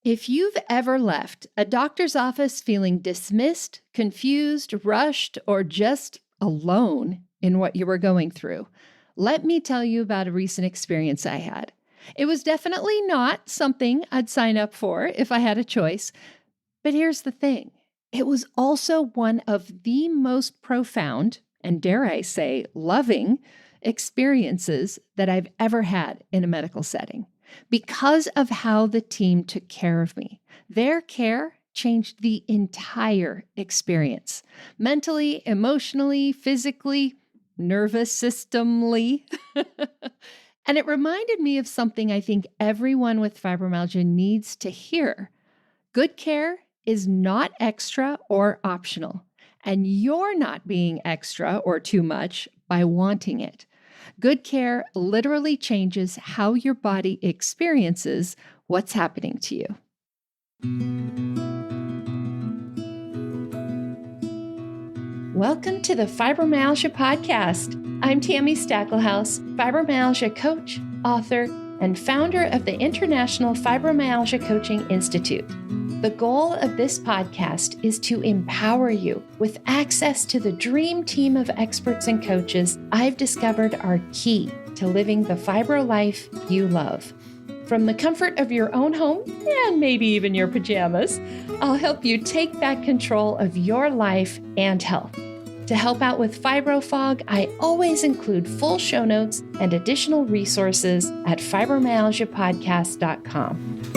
If you've ever left a doctor's office feeling dismissed, confused, rushed, or just alone in what you were going through, let me tell you about a recent experience I had. It was definitely not something I'd sign up for if I had a choice, but here's the thing. It was also one of the most profound, and dare I say, loving experiences that I've ever had in a medical setting. Because of how the team took care of me. Their care changed the entire experience. Mentally, emotionally, physically, nervous systemly. And it reminded me of something I think everyone with fibromyalgia needs to hear. Good care is not extra or optional, and you're not being extra or too much by wanting it. Good care literally changes how your body experiences what's happening to you. Welcome to the Fibromyalgia Podcast. I'm Tami Stackelhouse, fibromyalgia coach, author, and founder of the International Fibromyalgia Coaching Institute. The goal of this podcast is to empower you with access to the dream team of experts and coaches I've discovered are key to living the fibro life you love. From the comfort of your own home, and maybe even your pajamas, I'll help you take back control of your life and health. To help out with fibro fog, I always include full show notes and additional resources at fibromyalgiapodcast.com.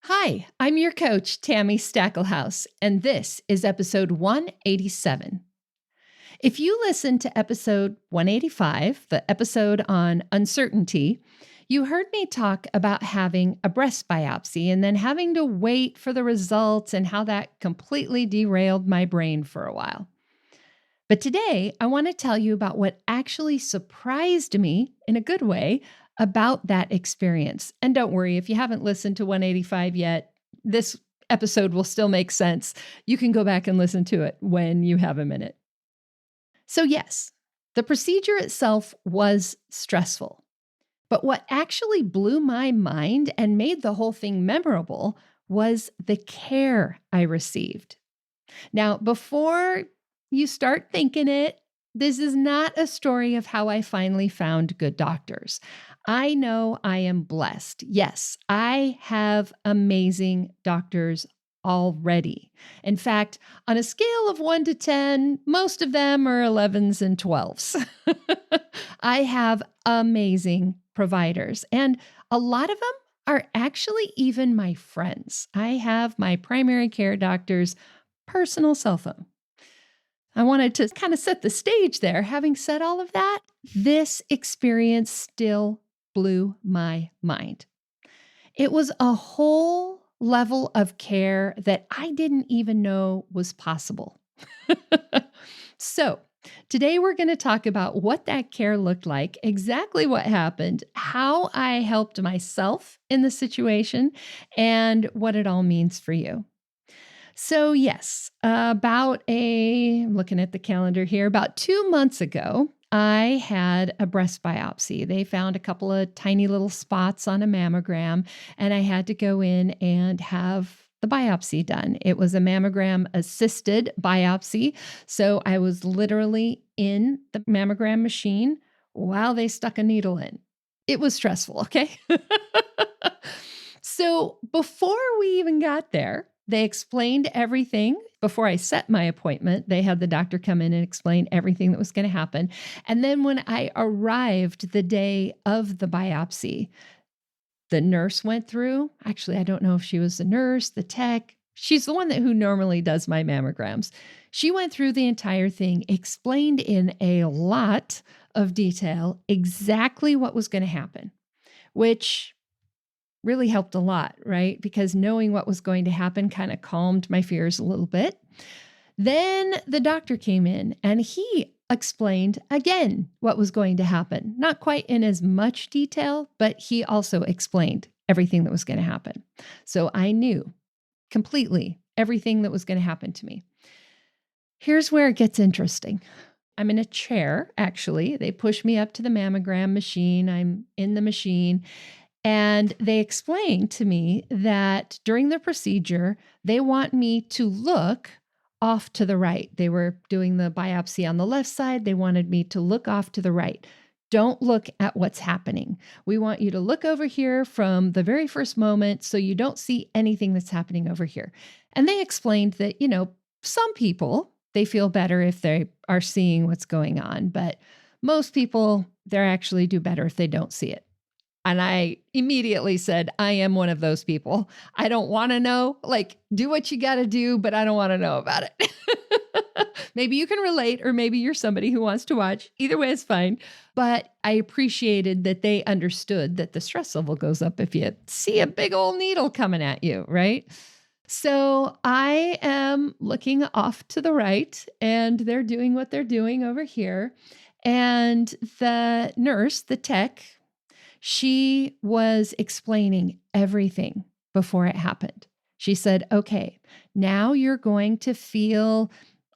Hi, I'm your coach, Tami Stackelhouse, and this is episode 187. If you listened to episode 185, the episode on uncertainty, you heard me talk about having a breast biopsy and then having to wait for the results and how that completely derailed my brain for a while. But today, I want to tell you about what actually surprised me in a good way about that experience. And don't worry, if you haven't listened to 185 yet, this episode will still make sense. You can go back and listen to it when you have a minute. So yes, the procedure itself was stressful. But what actually blew my mind and made the whole thing memorable was the care I received. Now, before you start thinking it, this is not a story of how I finally found good doctors. I know I am blessed. Yes, I have amazing doctors already. In fact, on a scale of 1 to 10, most of them are 11s and 12s. I have amazing providers, and a lot of them are actually even my friends. I have my primary care doctor's personal cell phone. I wanted to kind of set the stage there. Having said all of that, this experience still blew my mind. It was a whole level of care that I didn't even know was possible. So, today we're going to talk about what that care looked like, exactly what happened, how I helped myself in the situation, and what it all means for you. So yes, I'm looking at the calendar here, about 2 months ago, I had a breast biopsy. They found a couple of tiny little spots on a mammogram, and I had to go in and have the biopsy done. It was a mammogram-assisted biopsy, so I was literally in the mammogram machine while they stuck a needle in. It was stressful, okay? So before we even got there, they explained everything. Before I set my appointment, they had the doctor come in and explain everything that was going to happen. And then when I arrived the day of the biopsy, the nurse went through. Actually, I don't know if she was the nurse, the tech. She's the one who normally does my mammograms. She went through the entire thing, explained in a lot of detail exactly what was going to happen, which really helped a lot, right? Because knowing what was going to happen kind of calmed my fears a little bit. Then the doctor came in and he explained again what was going to happen. Not quite in as much detail, but he also explained everything that was going to happen. So I knew completely everything that was going to happen to me. Here's where it gets interesting. I'm in a chair, actually. They push me up to the mammogram machine. I'm in the machine. And they explained to me that during the procedure, they want me to look off to the right. They were doing the biopsy on the left side. They wanted me to look off to the right. Don't look at what's happening. We want you to look over here from the very first moment so you don't see anything that's happening over here. And they explained that, some people, they feel better if they are seeing what's going on, but most people, they actually do better if they don't see it. And I immediately said, I am one of those people. I don't want to know, do what you got to do, but I don't want to know about it. Maybe you can relate, or maybe you're somebody who wants to watch. Either way is fine. But I appreciated that they understood that the stress level goes up if you see a big old needle coming at you, right? So I am looking off to the right, and they're doing what they're doing over here. And the nurse, the tech, she was explaining everything before it happened. She said, okay, now you're going to feel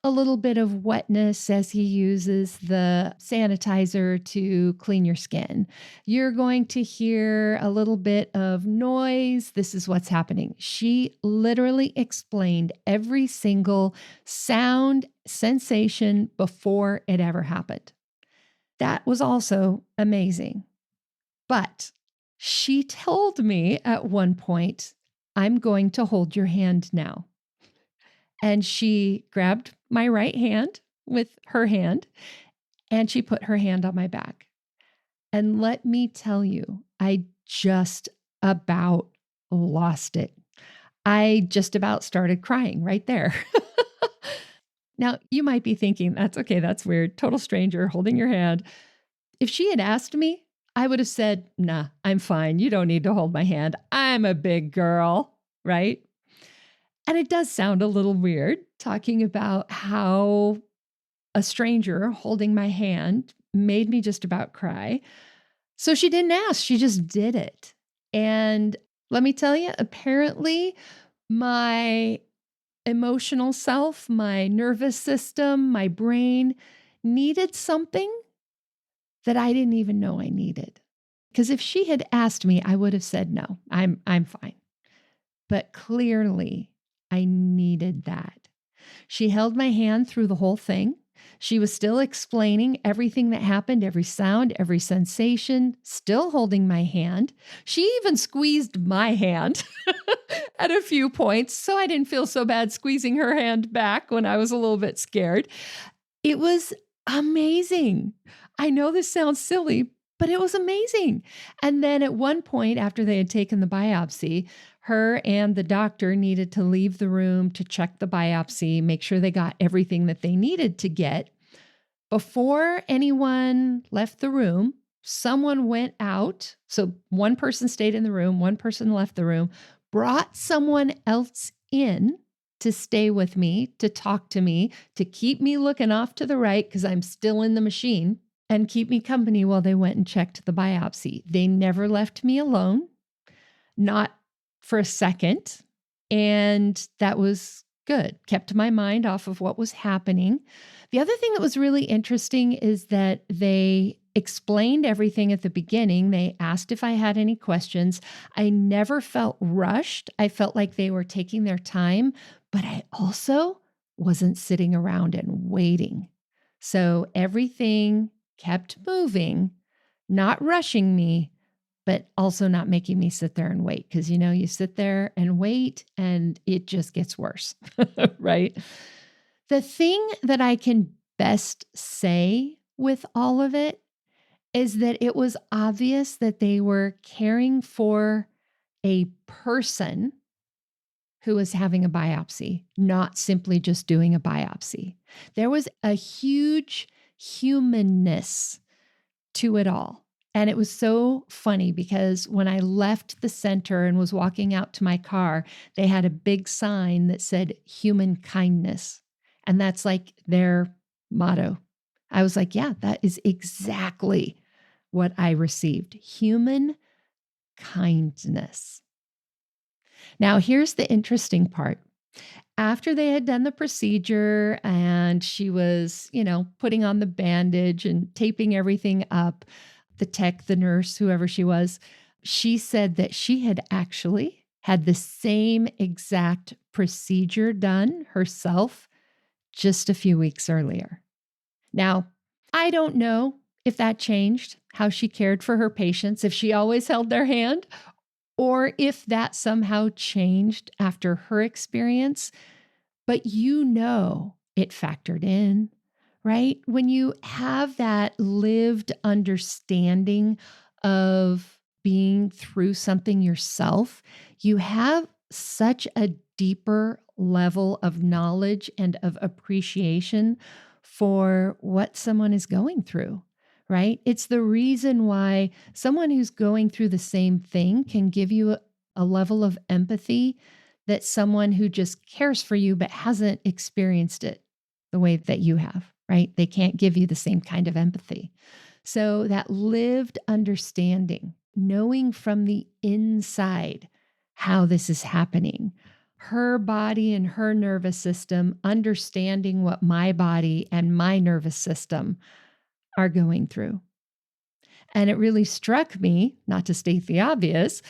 a little bit of wetness as he uses the sanitizer to clean your skin. You're going to hear a little bit of noise. This is what's happening. She literally explained every single sound, sensation before it ever happened. That was also amazing. But she told me at one point, I'm going to hold your hand now. And she grabbed my right hand with her hand, and she put her hand on my back. And let me tell you, I just about lost it. I just about started crying right there. Now, you might be thinking, that's okay, that's weird. Total stranger holding your hand. If she had asked me, I would have said, nah, I'm fine. You don't need to hold my hand. I'm a big girl, right? And it does sound a little weird talking about how a stranger holding my hand made me just about cry. So she didn't ask, she just did it. And let me tell you, apparently my emotional self, my nervous system, my brain needed something that I didn't even know I needed. Because if she had asked me, I would have said, no, I'm fine. But clearly I needed that. She held my hand through the whole thing. She was still explaining everything that happened, every sound, every sensation, still holding my hand. She even squeezed my hand at a few points, so I didn't feel so bad squeezing her hand back when I was a little bit scared. It was amazing. I know this sounds silly, but it was amazing. And then at one point, after they had taken the biopsy, her and the doctor needed to leave the room to check the biopsy, make sure they got everything that they needed to get. Before anyone left the room, someone went out. So one person stayed in the room, one person left the room, brought someone else in to stay with me, to talk to me, to keep me looking off to the right because I'm still in the machine, and keep me company while they went and checked the biopsy. They never left me alone, not for a second. And that was good. Kept my mind off of what was happening. The other thing that was really interesting is that they explained everything at the beginning. They asked if I had any questions. I never felt rushed. I felt like they were taking their time, but I also wasn't sitting around and waiting. So everything kept moving, not rushing me, but also not making me sit there and wait. Because, you sit there and wait and it just gets worse, right? The thing that I can best say with all of it is that it was obvious that they were caring for a person who was having a biopsy, not simply just doing a biopsy. There was a huge humanness to it all. And it was so funny because when I left the center and was walking out to my car, they had a big sign that said human kindness. And that's like their motto. I was like, yeah, that is exactly what I received. Human kindness. Now, here's the interesting part. after they had done the procedure and she was, putting on the bandage and taping everything up, the tech, the nurse, whoever she was, she said that she had actually had the same exact procedure done herself just a few weeks earlier. Now, I don't know if that changed how she cared for her patients, if she always held their hand, or if that somehow changed after her experience. But it factored in, right? When you have that lived understanding of being through something yourself, you have such a deeper level of knowledge and of appreciation for what someone is going through, right? It's the reason why someone who's going through the same thing can give you a level of empathy that someone who just cares for you but hasn't experienced it the way that you have, right? They can't give you the same kind of empathy. So that lived understanding, knowing from the inside how this is happening, her body and her nervous system understanding what my body and my nervous system are going through. And it really struck me, not to state the obvious,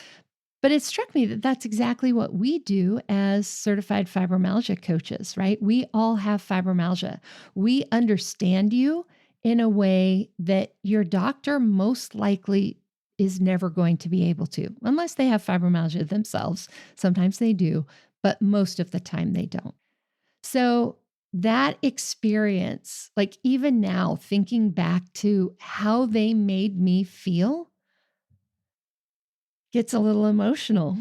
but it struck me that that's exactly what we do as certified fibromyalgia coaches, right? We all have fibromyalgia. We understand you in a way that your doctor most likely is never going to be able to, unless they have fibromyalgia themselves. Sometimes they do, but most of the time they don't. So that experience, like even now, thinking back to how they made me feel, gets a little emotional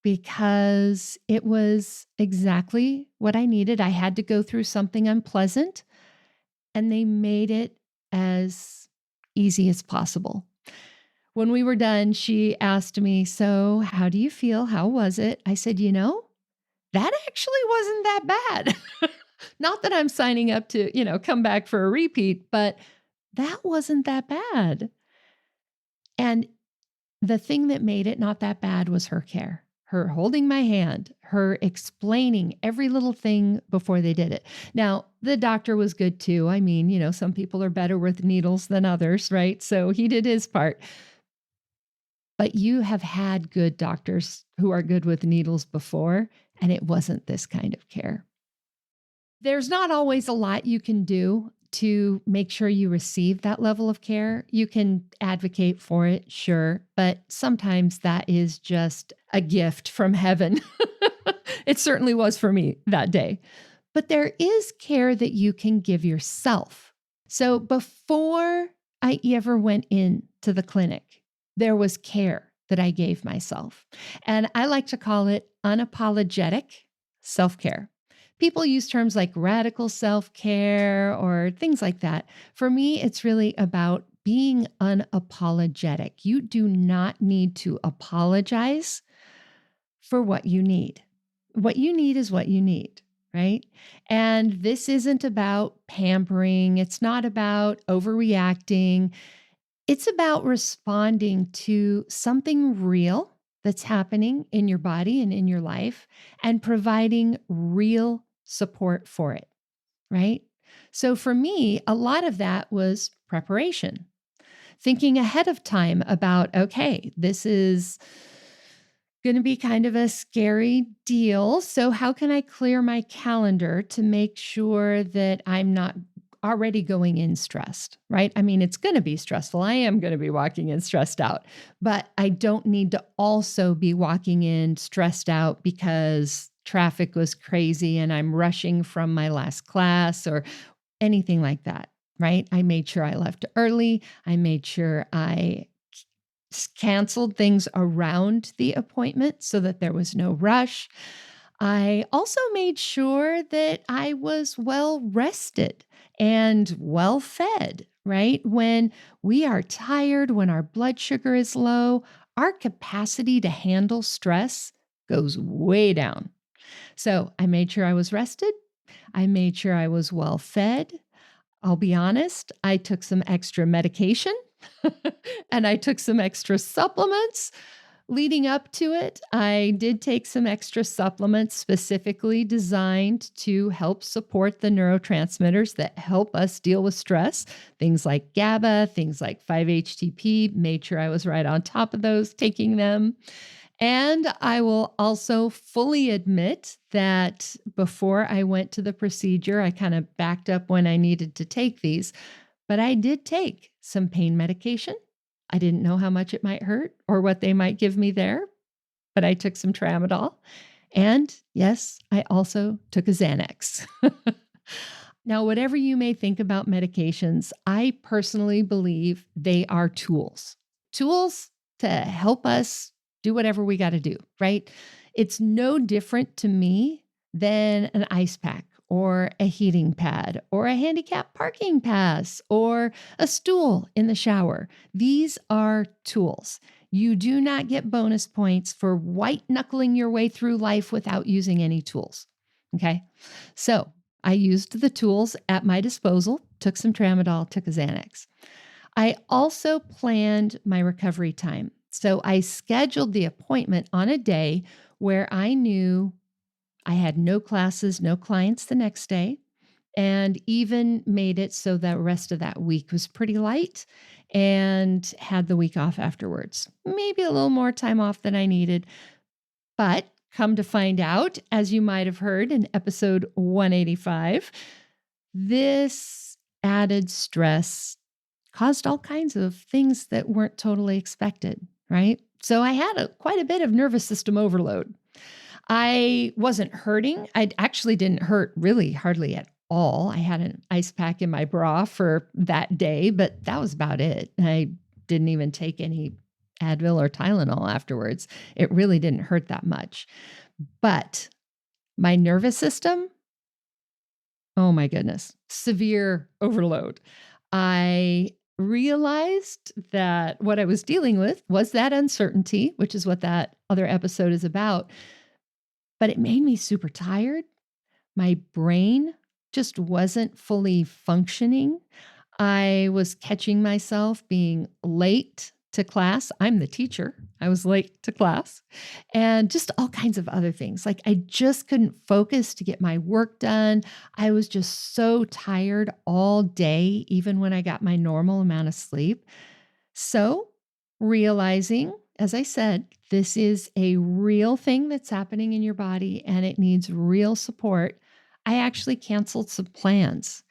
because it was exactly what I needed. I had to go through something unpleasant, and they made it as easy as possible. When we were done, she asked me, "So, how do you feel? How was it?" I said, that actually wasn't that bad. Not that I'm signing up to, come back for a repeat, but that wasn't that bad. And the thing that made it not that bad was her care, her holding my hand, her explaining every little thing before they did it. Now, the doctor was good too. I mean, some people are better with needles than others, right? So he did his part. But you have had good doctors who are good with needles before, and it wasn't this kind of care. There's not always a lot you can do to make sure you receive that level of care. You can advocate for it, sure, but sometimes that is just a gift from heaven. It certainly was for me that day. But there is care that you can give yourself. So before I ever went into the clinic, there was care that I gave myself. And I like to call it unapologetic self-care. People use terms like radical self-care or things like that. For me, it's really about being unapologetic. You do not need to apologize for what you need. What you need is what you need, right? And this isn't about pampering. It's not about overreacting. It's about responding to something real that's happening in your body and in your life and providing real support for it, right? So for me, a lot of that was preparation, thinking ahead of time about, okay, this is going to be kind of a scary deal. So how can I clear my calendar to make sure that I'm not already going in stressed, right? I mean, it's going to be stressful. I am going to be walking in stressed out, but I don't need to also be walking in stressed out because traffic was crazy and I'm rushing from my last class or anything like that, right? I made sure I left early. I made sure I canceled things around the appointment so that there was no rush. I also made sure that I was well rested and well fed, right? When we are tired, when our blood sugar is low, our capacity to handle stress goes way down. So I made sure I was rested. I made sure I was well fed. I'll be honest, I took some extra medication and I took some extra supplements, Leading up to it, I did take some extra supplements specifically designed to help support the neurotransmitters that help us deal with stress. Things like GABA, things like 5-HTP, made sure I was right on top of those, taking them. And I will also fully admit that before I went to the procedure, I kind of backed up when I needed to take these, but I did take some pain medication. I didn't know how much it might hurt or what they might give me there, but I took some tramadol. And yes, I also took a Xanax. Now, whatever you may think about medications, I personally believe they are tools. Tools to help us do whatever we got to do, right? It's no different to me than an ice pack or a heating pad or a handicap parking pass or a stool in the shower. These are tools. You do not get bonus points for white knuckling your way through life without using any tools. Okay. So I used the tools at my disposal, took some tramadol, took a Xanax. I also planned my recovery time. So I scheduled the appointment on a day where I knew I had no classes, no clients the next day, and even made it so that the rest of that week was pretty light and had the week off afterwards. Maybe a little more time off than I needed. But come to find out, as you might have heard in episode 185, this added stress caused all kinds of things that weren't totally expected, right? So I had quite a bit of nervous system overload. I wasn't hurting. I actually didn't hurt really hardly at all. I had an ice pack in my bra for that day, but that was about it. I didn't even take any Advil or Tylenol afterwards. It really didn't hurt that much. But my nervous system, oh my goodness, severe overload. I realized that what I was dealing with was that uncertainty, which is what that other episode is about. But it made me super tired. My brain just wasn't fully functioning. I was catching myself being late to class. I'm the teacher. I was late to class and just all kinds of other things. Like I just couldn't focus to get my work done. I was just so tired all day, even when I got my normal amount of sleep. So realizing, as I said, this is a real thing that's happening in your body and it needs real support. I actually canceled some plans.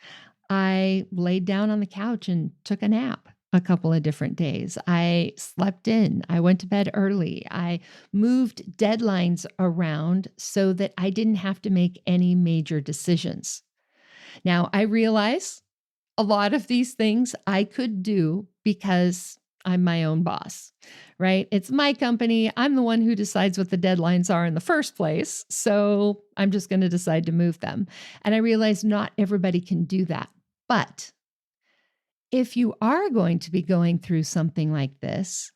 I laid down on the couch and took a nap a couple of different days. I slept in. I went to bed early. I moved deadlines around so that I didn't have to make any major decisions. Now, I realize a lot of these things I could do because I'm my own boss, right? It's my company. I'm the one who decides what the deadlines are in the first place. So I'm just going to decide to move them. And I realize not everybody can do that. But if you are going to be going through something like this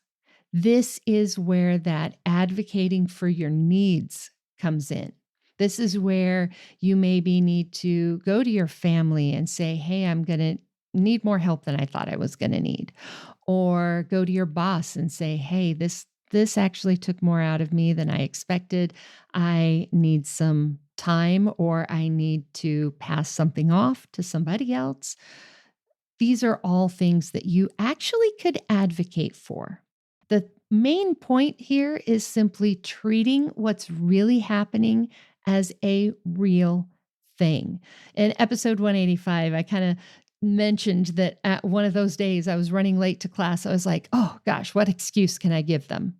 is where that advocating for your needs comes in. This is where you maybe need to go to your family and say, hey, I'm going to need more help than I thought I was going to need. Or go to your boss and say, hey, this actually took more out of me than I expected. I need some time or I need to pass something off to somebody else. These are all things that you actually could advocate for. The main point here is simply treating what's really happening as a real thing. In episode 185, I kind of mentioned that at one of those days I was running late to class. I was like, oh gosh, what excuse can I give them?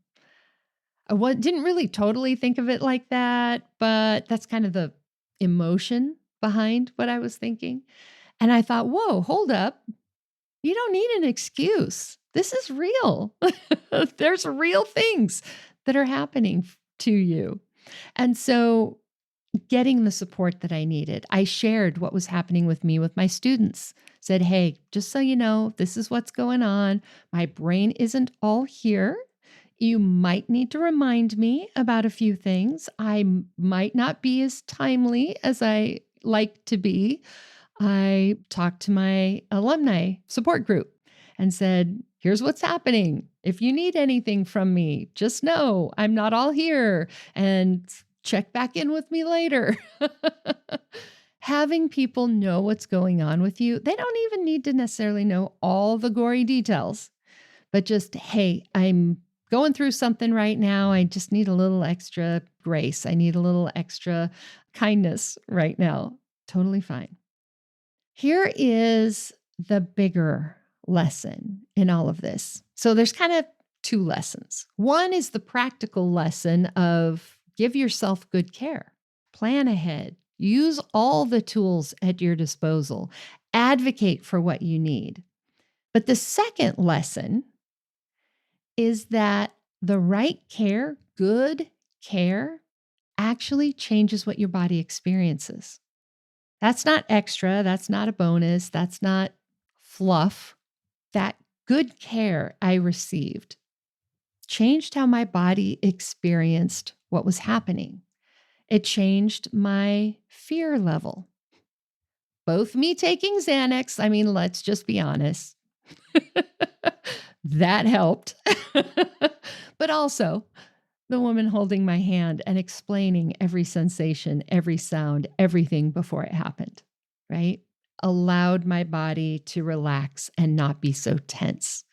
I didn't really totally think of it like that, but that's kind of the emotion behind what I was thinking. And I thought, whoa, hold up. You don't need an excuse. This is real. There's real things that are happening to you. And so getting the support that I needed, I shared what was happening with me with my students. Said, hey, just so you know, this is what's going on. My brain isn't all here. You might need to remind me about a few things. I might not be as timely as I like to be. I talked to my alumni support group and said, Here's what's happening. If you need anything from me, just know I'm not all here, and check back in with me later. Having people know what's going on with you, they don't even need to necessarily know all the gory details, but just, hey, I'm going through something right now. I just need a little extra grace. I need a little extra kindness right now. Totally fine. Here is the bigger lesson in all of this. So there's kind of two lessons. One is the practical lesson of give yourself good care, plan ahead, use all the tools at your disposal, advocate for what you need. But the second lesson is that the right care, good care, actually changes what your body experiences. That's not extra. That's not a bonus. That's not fluff. That good care I received changed how my body experienced what was happening. It changed my fear level. Both me taking Xanax, I mean, let's just be honest, that helped. But also, the woman holding my hand and explaining every sensation, every sound, everything before it happened, right? Allowed my body to relax and not be so tense.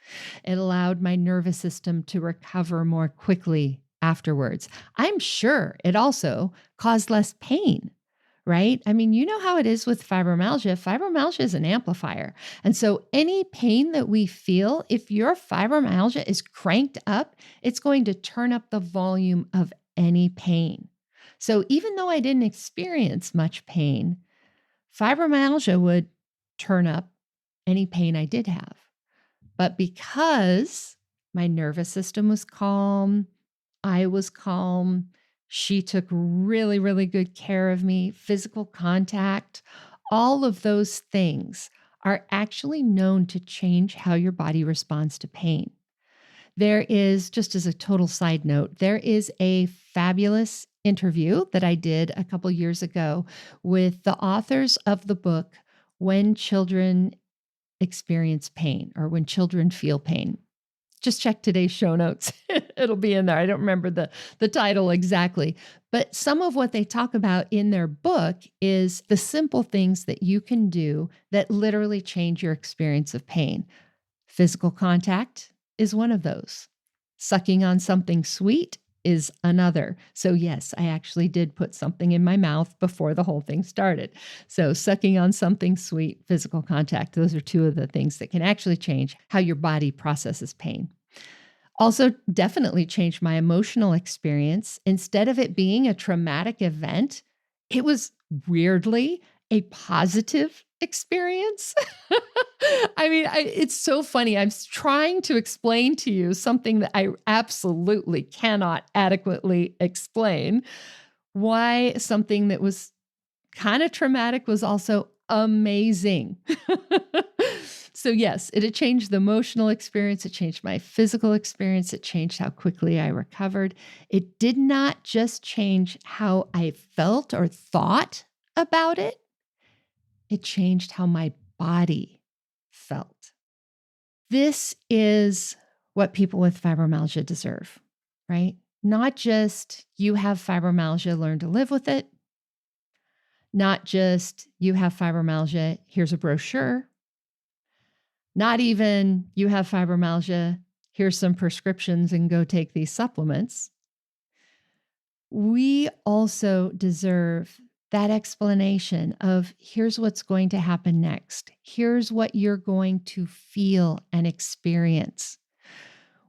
It allowed my nervous system to recover more quickly afterwards. I'm sure it also caused less pain, right? I mean, you know how it is with fibromyalgia. Fibromyalgia is an amplifier. And so any pain that we feel, if your fibromyalgia is cranked up, it's going to turn up the volume of any pain. So even though I didn't experience much pain, fibromyalgia would turn up any pain I did have. But because my nervous system was calm, I was calm, she took really, really good care of me, physical contact, all of those things are actually known to change how your body responds to pain. There is, just as a total side note, there is a fabulous interview that I did a couple years ago with the authors of the book, When Children Experience Pain, or When Children Feel Pain. Just check today's show notes. It'll be in there. I don't remember the title exactly. But some of what they talk about in their book is the simple things that you can do that literally change your experience of pain. Physical contact is one of those. Sucking on something sweet is another. So yes, I actually did put something in my mouth before the whole thing started. So sucking on something sweet, physical contact, those are two of the things that can actually change how your body processes pain. Also, definitely changed my emotional experience. Instead of it being a traumatic event, it was weirdly a positive experience. I mean, it's so funny. I'm trying to explain to you something that I absolutely cannot adequately explain, why something that was kind of traumatic was also amazing. So yes, it had changed the emotional experience. It changed my physical experience. It changed how quickly I recovered. It did not just change how I felt or thought about it. It changed how my body felt. This is what people with fibromyalgia deserve, right? Not just you have fibromyalgia, learn to live with it. Not just you have fibromyalgia, here's a brochure. Not even you have fibromyalgia, here's some prescriptions and go take these supplements. We also deserve that explanation of here's what's going to happen next. Here's what you're going to feel and experience.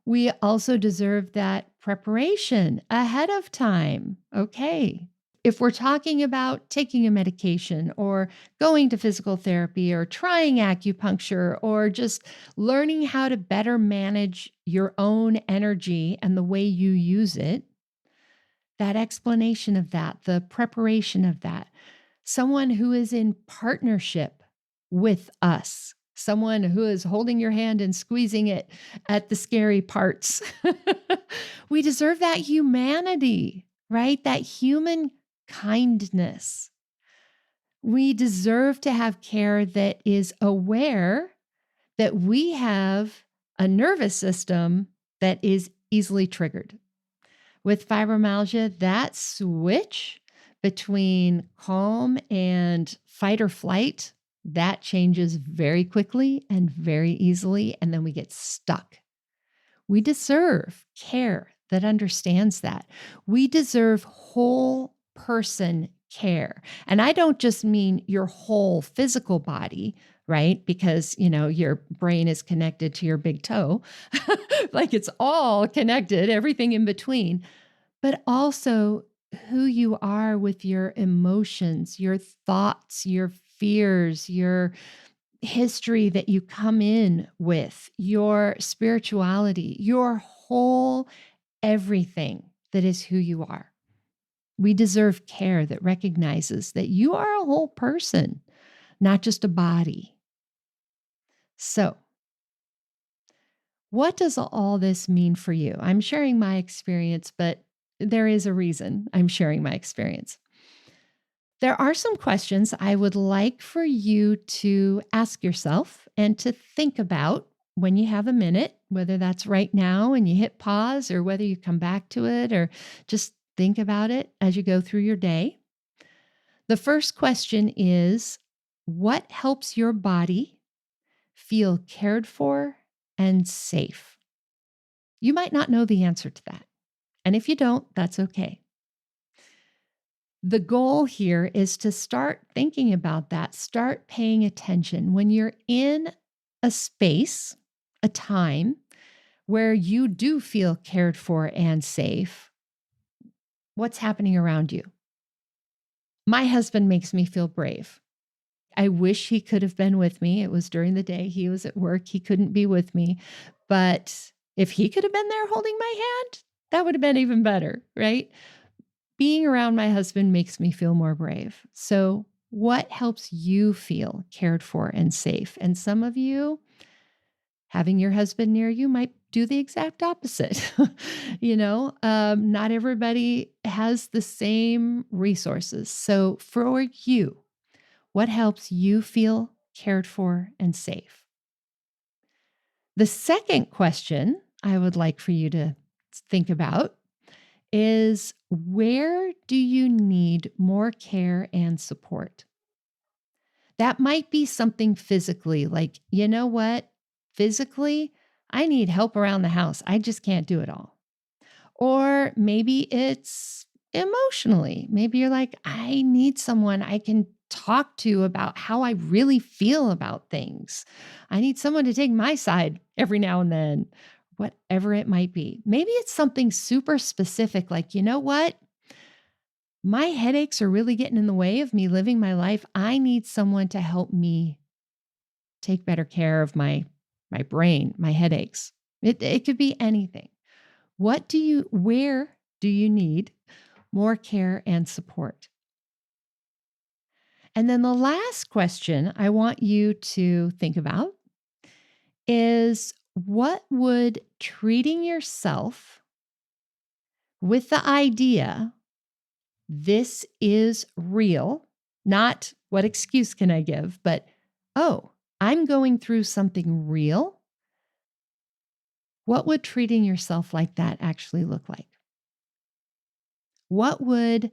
We also deserve that preparation ahead of time. Okay. If we're talking about taking a medication or going to physical therapy or trying acupuncture or just learning how to better manage your own energy and the way you use it, that explanation of that, the preparation of that, someone who is in partnership with us, someone who is holding your hand and squeezing it at the scary parts. We deserve that humanity, right? That human kindness. We deserve to have care that is aware that we have a nervous system that is easily triggered. With fibromyalgia, that switch between calm and fight or flight, that changes very quickly and very easily, and then we get stuck. We deserve care that understands that. We deserve whole person care. And I don't just mean your whole physical body, right? Because, your brain is connected to your big toe, like it's all connected, everything in between, but also who you are with your emotions, your thoughts, your fears, your history that you come in with, your spirituality, your whole everything that is who you are. We deserve care that recognizes that you are a whole person, not just a body. So, what does all this mean for you? I'm sharing my experience, but there is a reason I'm sharing my experience. There are some questions I would like for you to ask yourself and to think about when you have a minute, whether that's right now and you hit pause or whether you come back to it or just think about it as you go through your day. The first question is, what helps your body feel cared for and safe? You might not know the answer to that. And if you don't, that's okay. The goal here is to start thinking about that, start paying attention. When you're in a space, a time where you do feel cared for and safe, what's happening around you? My husband makes me feel brave. I wish he could have been with me. It was during the day. He was at work. He couldn't be with me. But if he could have been there holding my hand, that would have been even better, right? Being around my husband makes me feel more brave. So, what helps you feel cared for and safe? And some of you, having your husband near you might do the exact opposite. Not everybody has the same resources. So, for you, what helps you feel cared for and safe? The second question I would like for you to think about is, where do you need more care and support? That might be something physically, like, you know what? Physically, I need help around the house. I just can't do it all. Or maybe it's emotionally. Maybe you're like, I need someone I can talk to about how I really feel about things. I need someone to take my side every now and then, whatever it might be. Maybe it's something super specific, like, you know what? My headaches are really getting in the way of me living my life. I need someone to help me take better care of my brain, my headaches. It could be anything. Where do you need more care and support? And then the last question I want you to think about is, what would treating yourself with the idea this is real, not what excuse can I give, but, oh, I'm going through something real. What would treating yourself like that actually look like? What would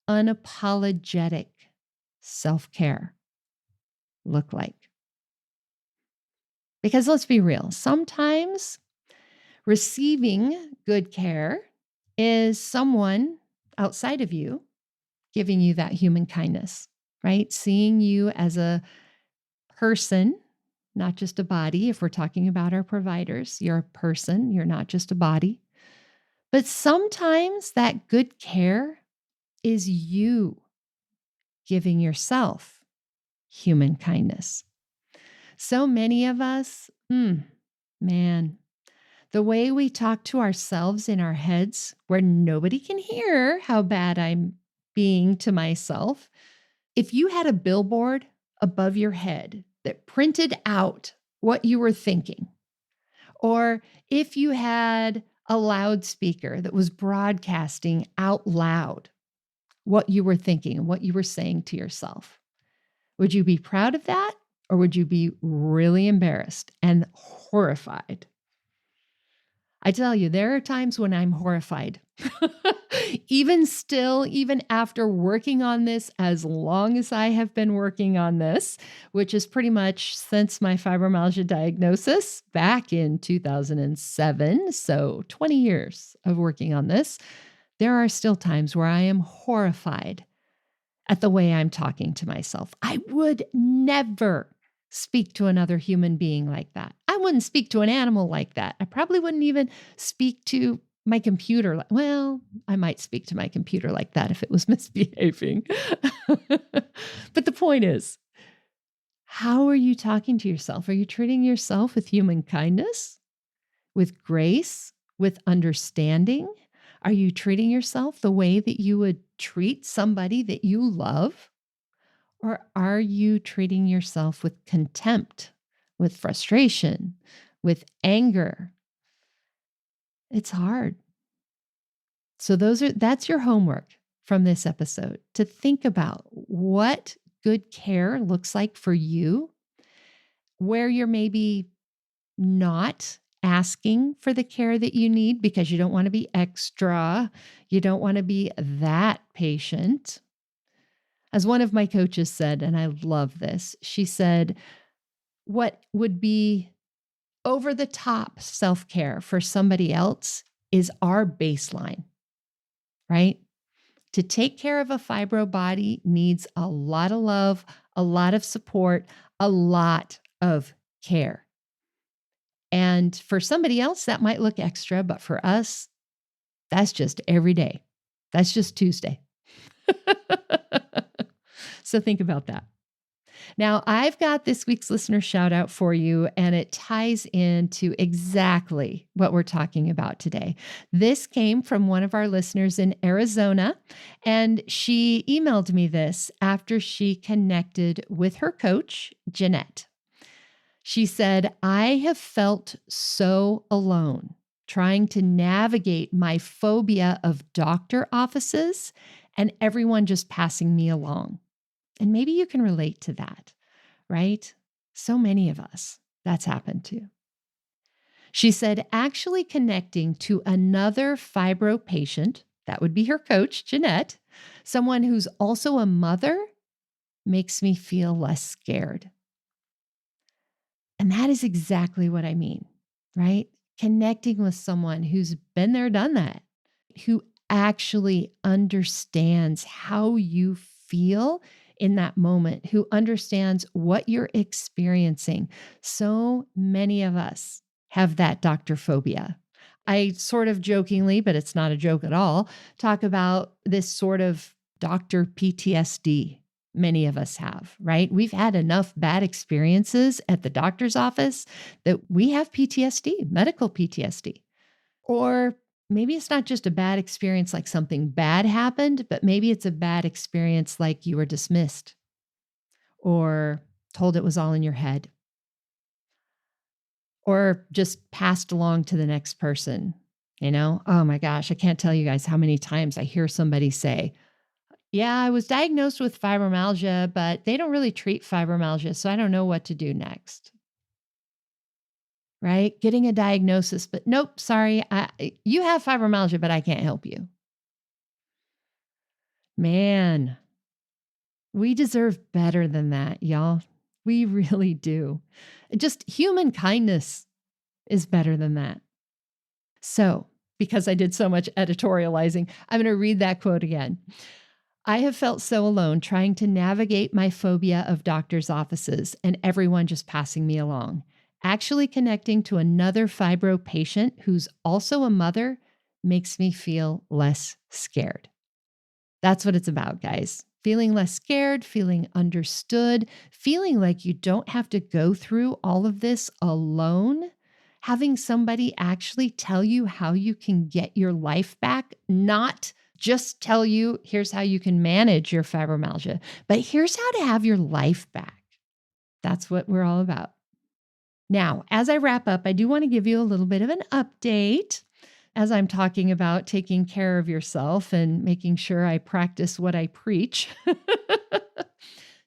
unapologetic self-care look like? Because let's be real, sometimes receiving good care is someone outside of you giving you that human kindness, right? Seeing you as a person, not just a body. If we're talking about our providers, you're a person, you're not just a body. But sometimes that good care is you giving yourself human kindness. So many of us, man, the way we talk to ourselves in our heads, where nobody can hear how bad I'm being to myself. If you had a billboard above your head that printed out what you were thinking, or if you had a loudspeaker that was broadcasting out loud what you were thinking and what you were saying to yourself, would you be proud of that? Or would you be really embarrassed and horrified? I tell you, there are times when I'm horrified. Even still, even after working on this as long as I have been working on this, which is pretty much since my fibromyalgia diagnosis back in 2007, so 20 years of working on this, there are still times where I am horrified at the way I'm talking to myself. I would never speak to another human being like that. I wouldn't speak to an animal like that. I probably wouldn't even speak to my computer. Well, I might speak to my computer like that if it was misbehaving. But the point is, how are you talking to yourself? Are you treating yourself with human kindness, with grace, with understanding? Are you treating yourself the way that you would treat somebody that you love? Or are you treating yourself with contempt, with frustration, with anger? It's hard. So that's your homework from this episode, to think about what good care looks like for you, where you're maybe not asking for the care that you need because you don't want to be extra, you don't want to be that patient. As one of my coaches said, and I love this, she said, what would be over the top self-care for somebody else is our baseline, right? To take care of a fibro body needs a lot of love, a lot of support, a lot of care. And for somebody else, that might look extra, but for us, that's just every day. That's just Tuesday. So think about that. Now, I've got this week's listener shout out for you, and it ties into exactly what we're talking about today. This came from one of our listeners in Arizona, and she emailed me this after she connected with her coach, Jeanette. She said, I have felt so alone trying to navigate my phobia of doctor offices and everyone just passing me along. And maybe you can relate to that, right? So many of us, that's happened to. She said, actually connecting to another fibro patient, that would be her coach, Jeanette, someone who's also a mother, makes me feel less scared. And that is exactly what I mean, right? Connecting with someone who's been there, done that, who actually understands how you feel in that moment, who understands what you're experiencing. So many of us have that doctor phobia. I sort of jokingly, but it's not a joke at all, talk about this sort of doctor PTSD. Many of us have, right? We've had enough bad experiences at the doctor's office that we have PTSD, medical PTSD. Or maybe it's not just a bad experience like something bad happened, but maybe it's a bad experience like you were dismissed or told it was all in your head or just passed along to the next person. Oh my gosh, I can't tell you guys how many times I hear somebody say, yeah, I was diagnosed with fibromyalgia, but they don't really treat fibromyalgia, so I don't know what to do next. Right? Getting a diagnosis, but nope, sorry, you have fibromyalgia, but I can't help you. Man, we deserve better than that, y'all. We really do. Just human kindness is better than that. So, because I did so much editorializing, I'm going to read that quote again. I have felt so alone trying to navigate my phobia of doctors' offices and everyone just passing me along. Actually connecting to another fibro patient who's also a mother makes me feel less scared. That's what it's about, guys. Feeling less scared, feeling understood, feeling like you don't have to go through all of this alone. Having somebody actually tell you how you can get your life back, not just tell you, here's how you can manage your fibromyalgia, but here's how to have your life back. That's what we're all about. Now, as I wrap up, I do want to give you a little bit of an update as I'm talking about taking care of yourself and making sure I practice what I preach.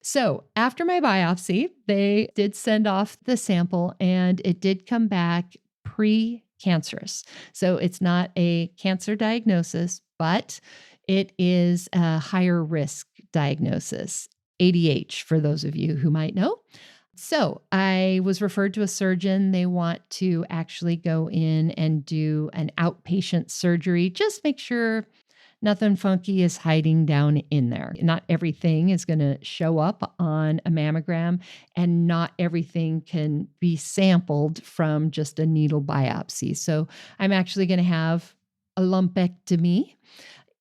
So after my biopsy, they did send off the sample and it did come back pre-cancerous. So it's not a cancer diagnosis, but it is a higher risk diagnosis, ADH, for those of you who might know. So I was referred to a surgeon. They want to actually go in and do an outpatient surgery, just make sure nothing funky is hiding down in there. Not everything is going to show up on a mammogram, and not everything can be sampled from just a needle biopsy. So I'm actually going to have a lumpectomy,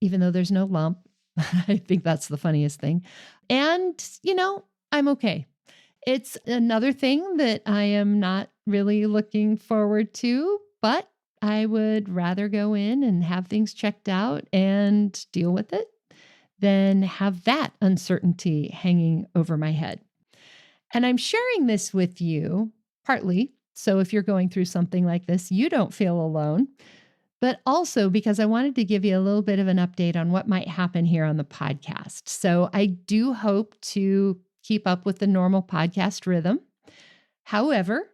even though there's no lump. I think that's the funniest thing. And, I'm okay. It's another thing that I am not really looking forward to, but I would rather go in and have things checked out and deal with it than have that uncertainty hanging over my head. And I'm sharing this with you partly so if you're going through something like this, you don't feel alone, but also because I wanted to give you a little bit of an update on what might happen here on the podcast. So I do hope to keep up with the normal podcast rhythm. However,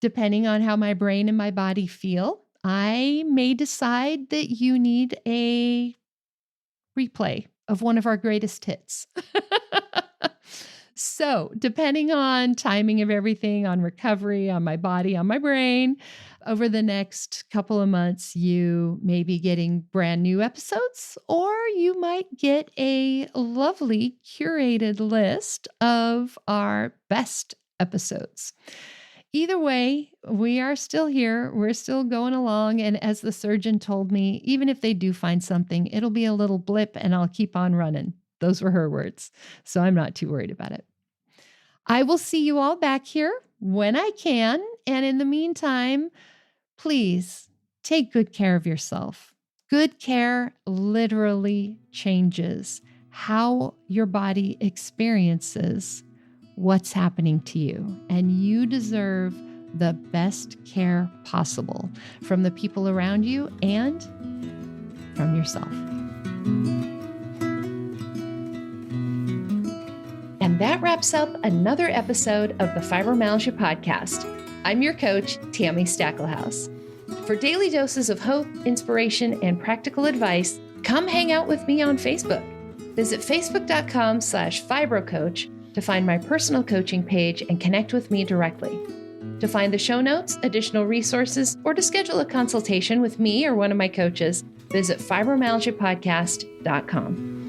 depending on how my brain and my body feel, I may decide that you need a replay of one of our greatest hits. So, depending on timing of everything, on recovery, on my body, on my brain, over the next couple of months, you may be getting brand new episodes, or you might get a lovely curated list of our best episodes. Either way, we are still here. We're still going along. And as the surgeon told me, even if they do find something, it'll be a little blip and I'll keep on running. Those were her words. So I'm not too worried about it. I will see you all back here when I can. And in the meantime, please take good care of yourself. Good care literally changes how your body experiences what's happening to you. And you deserve the best care possible from the people around you and from yourself. And that wraps up another episode of the Fibromyalgia Podcast. I'm your coach, Tami Stackelhouse. For daily doses of hope, inspiration, and practical advice, come hang out with me on Facebook. Visit facebook.com/fibrocoach to find my personal coaching page and connect with me directly. To find the show notes, additional resources, or to schedule a consultation with me or one of my coaches, visit fibromyalgiapodcast.com.